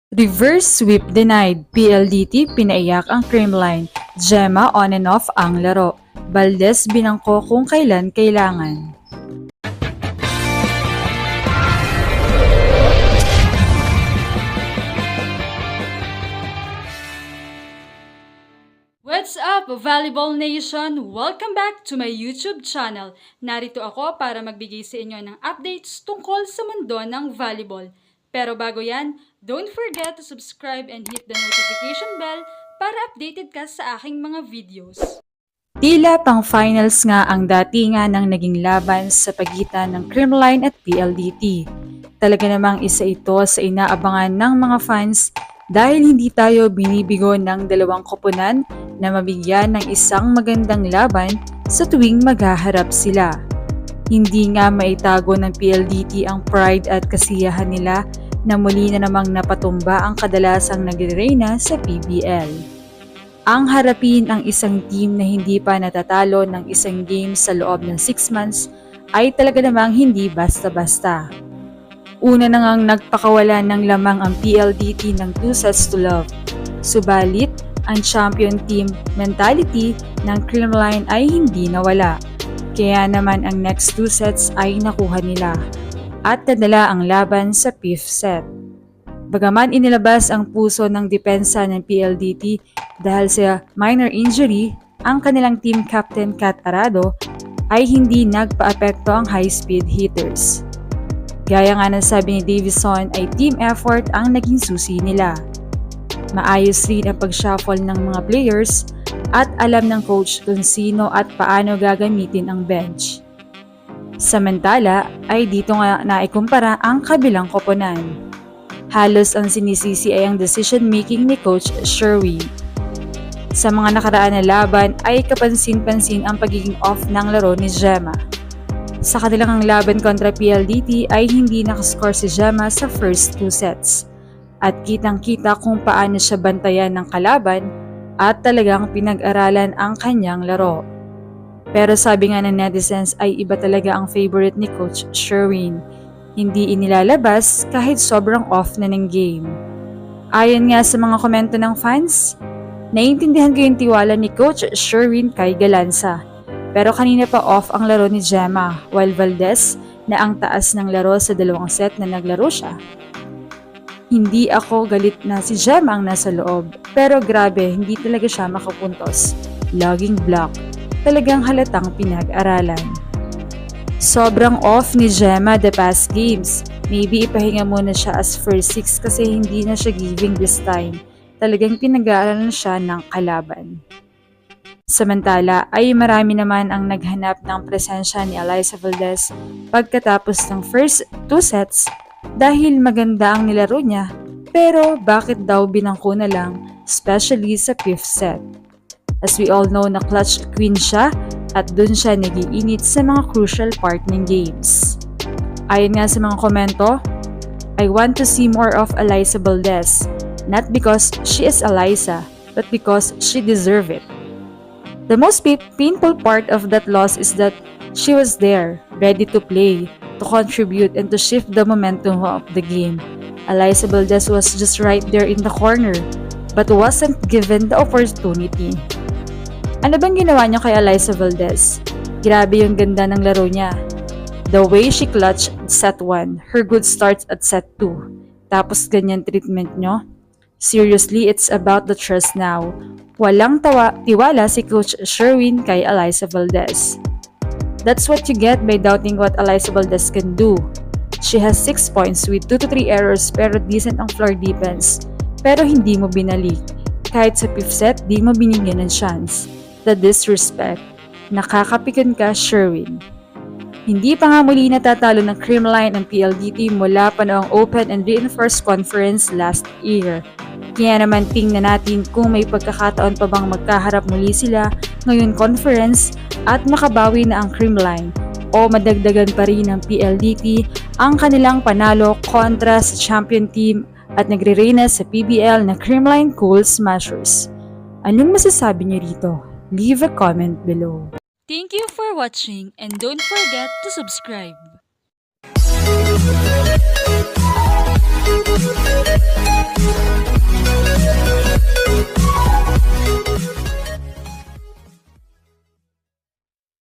Reverse sweep denied. PLDT pinaiyak ang Creamline. Gemma on and off ang laro. Valdez binangko kung kailan kailangan. What's up, Volleyball Nation? Welcome back to my YouTube channel. Narito ako para magbigay sa inyo ng updates tungkol sa mundo ng volleyball. Pero bago yan, don't forget to subscribe and hit the notification bell para updated ka sa aking mga videos. Tila pang finals nga ang datingan ng naging laban sa pagitan ng Creamline at PLDT. Talaga namang isa ito sa inaabangan ng mga fans dahil hindi tayo binibigo ng dalawang koponan na mabigyan ng isang magandang laban sa tuwing maghaharap sila. Hindi nga maitago ng PLDT ang pride at kasiyahan nila na muli na namang napatumba ang kadalasang nagre-reyna sa PBL. Ang harapin ang isang team na hindi pa natatalo ng isang game sa loob ng 6 months ay talaga namang hindi basta-basta. Una na ngang nagpakawala ng lamang ang PLDT ng 2-0. Subalit, ang champion team mentality ng Creamline ay hindi nawala. Kaya naman ang next 2 sets ay nakuha nila at nadala ang laban sa 5th set. Bagaman inilabas ang puso ng depensa ng PLDT dahil sa minor injury, ang kanilang team captain Kat Arado ay hindi nagpa-apekto ang high-speed hitters. Gaya nga ng sabi ni Davison ay team effort ang naging susi nila. Maayos rin ang pag-shuffle ng mga players at alam ng coach kung sino at paano gagamitin ang bench. Samantala ay dito nga naikumpara ang kabilang koponan. Halos ang sinisisi ay ang decision-making ni Coach Sherwin. Sa mga nakaraan na laban ay kapansin-pansin ang pagiging off ng laro ni Gemma. Sa kanilang laban kontra PLDT ay hindi nakascore si Gemma sa first 2 sets at kitang-kita kung paano siya bantayan ng kalaban at talagang pinag-aralan ang kanyang laro. Pero sabi nga ng netizens ay iba talaga ang favorite ni Coach Sherwin. Hindi inilalabas kahit sobrang off na ng game. Ayon nga sa mga komento ng fans, naiintindihan ko yung tiwala ni Coach Sherwin kay Galanza. Pero kanina pa off ang laro ni Gemma, while Valdez na ang taas ng laro sa 2 set na naglaro siya. Hindi ako galit na si Gemma ang nasa loob, pero grabe, hindi talaga siya makapuntos. Laging block, talagang halatang pinag-aralan. Sobrang off ni Gemma the past games. Maybe ipahinga muna siya as first 6 kasi hindi na siya giving this time. Talagang pinag-aaralan siya ng kalaban. Samantala ay marami naman ang naghanap ng presensya ni Alyssa Valdez pagkatapos ng first 2 sets dahil maganda ang nilaro niya, pero bakit daw binangko na lang, especially sa 5th set. As we all know na clutch queen siya at dun siya nagiinit sa mga crucial part ng games. Ayon nga sa mga komento, I want to see more of Alyssa Valdez, not because she is Alyssa, but because she deserves it. The most painful part of that loss is that she was there, ready to play, to contribute, and to shift the momentum of the game. Alyssa Valdez was just right there in the corner, but wasn't given the opportunity. Ano bang ginawa niyo kay Alyssa Valdez? Grabe yung ganda ng laro niya. The way she clutched set 1, her good starts at set 2. Tapos ganyan treatment niyo? Seriously, it's about the trust now. Walang tiwala si Coach Sherwin kay Alyssa Valdez. That's what you get by doubting what Alyssa Valdez can do. She has 6 points with 2 to 3 errors pero decent ang floor defense. Pero hindi mo binalik. Kahit sa 5th set, di mo binigyan ng chance. The disrespect. Nakakapikon ka, Sherwin. Hindi pa nga muli natatalo ng Creamline ang PLDT mula pa noong Open and Reinforced Conference last year. Kaya naman tingnan natin kung may pagkakataon pa bang magkaharap muli sila ngayon conference at makabawi na ang Creamline o madagdagan pa rin ng PLDT ang kanilang panalo kontra sa champion team at nagre-reyna sa PBL na Creamline Cool Smashers. Anong masasabi niyo rito? Leave a comment below. Thank you for watching and don't forget to subscribe.